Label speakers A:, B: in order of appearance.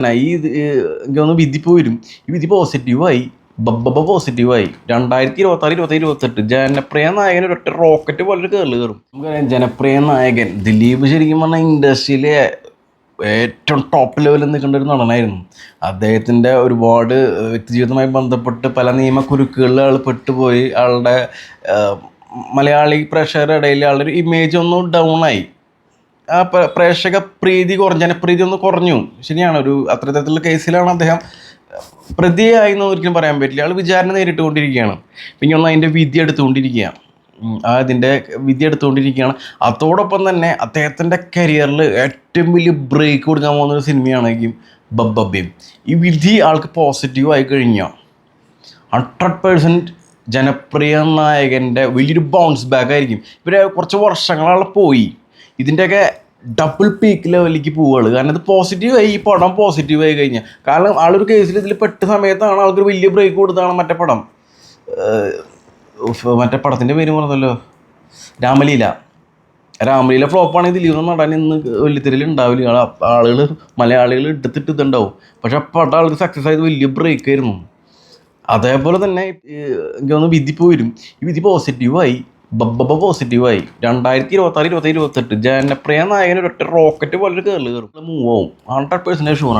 A: എനിക്ക് തോന്നുന്നു വിധി ഇപ്പോൾ വരും. ഈ വിധി പോസിറ്റീവായി, പോസിറ്റീവായി 2026-27-28 ജനപ്രിയ നായകൻ ഒരൊറ്റ റോക്കറ്റ് പോലൊരു കേരള കയറും. നമുക്കറിയാം, ജനപ്രിയ നായകൻ ദിലീപ് ശരിക്കും പറഞ്ഞാൽ ഇൻഡസ്ട്രിയിലെ ഏറ്റവും ടോപ്പ് ലെവലിൽ നിൽക്കേണ്ട ഒരു നടനായിരുന്നു. അദ്ദേഹത്തിൻ്റെ ഒരുപാട് വ്യക്തിജീവിതവുമായി ബന്ധപ്പെട്ട് പല നിയമക്കുരുക്കുകളിൽ ആൾ പെട്ടുപോയി. ആളുടെ മലയാളി പ്രേക്ഷകരുടെ ഇടയിൽ ആളുടെ ഒരു ഇമേജ് ഒന്ന് ഡൗൺ ആയി. ആ പ്രേക്ഷക പ്രീതി ജനപ്രീതി ഒന്ന് കുറഞ്ഞു. ശരിയാണ്, ഒരു അത്തരത്തിലുള്ള കേസിലാണ് അദ്ദേഹം പ്രതിയായി എന്ന് ഒരിക്കലും പറയാൻ പറ്റില്ല. ആൾ വിചാരണ നേരിട്ടുകൊണ്ടിരിക്കുകയാണ്. പിന്നെ ഒന്ന് അതിൻ്റെ വിധി എടുത്തുകൊണ്ടിരിക്കുകയാണ്. അതോടൊപ്പം തന്നെ അദ്ദേഹത്തിൻ്റെ കരിയറിൽ ഏറ്റവും വലിയ ബ്രേക്ക് കൊടുക്കാൻ പോകുന്നൊരു സിനിമയാണെങ്കിലും ബബ്ബയും. ഈ വിധി ആൾക്ക് പോസിറ്റീവായി കഴിഞ്ഞാൽ 100% ജനപ്രിയ നായകൻ്റെ വലിയൊരു ബൗൺസ് ബാക്ക് ആയിരിക്കും. ഇവരെ കുറച്ച് വർഷങ്ങളാൾ പോയി, ഇതിൻ്റെയൊക്കെ ഡബിൾ പീക്ക് ലെവലിലേക്ക് പോവുകയാണ്. കാരണം ഇത് പോസിറ്റീവായി, ഈ പടം പോസിറ്റീവായി കഴിഞ്ഞാൽ. കാരണം ആളൊരു കേസിൽ ഇതിൽ പെട്ട സമയത്താണ് ആൾക്കൊരു വലിയ ബ്രേക്ക് കൊടുത്താണ് മറ്റേ പടത്തിൻ്റെ പേര് പറഞ്ഞല്ലോ, രാമലീല ഫ്ലോപ്പാണെങ്കിൽ ദിലീപ് നടൻ ഇന്ന് വെള്ളിത്തിരയിൽ ഉണ്ടാവില്ല. ആളുകൾ മലയാളികൾ ഇതുണ്ടാവും. പക്ഷെ പടം ആൾക്ക് സക്സസ് ആയത് വലിയ ബ്രേക്ക് ആയിരുന്നു. അതേപോലെ തന്നെ എനിക്ക് തോന്നുന്നു വിധി ഇപ്പോൾ വരും. ഈ വിധി പോസിറ്റീവായി, പോസിറ്റീവായി 2026-27-28 ജനപ്രിയ നായകൻ ഒരൊറ്റ റോക്കറ്റ് പോലൊരു കേരള കയറും. മൂവ് ആവും 100% ഷുവറാണ്.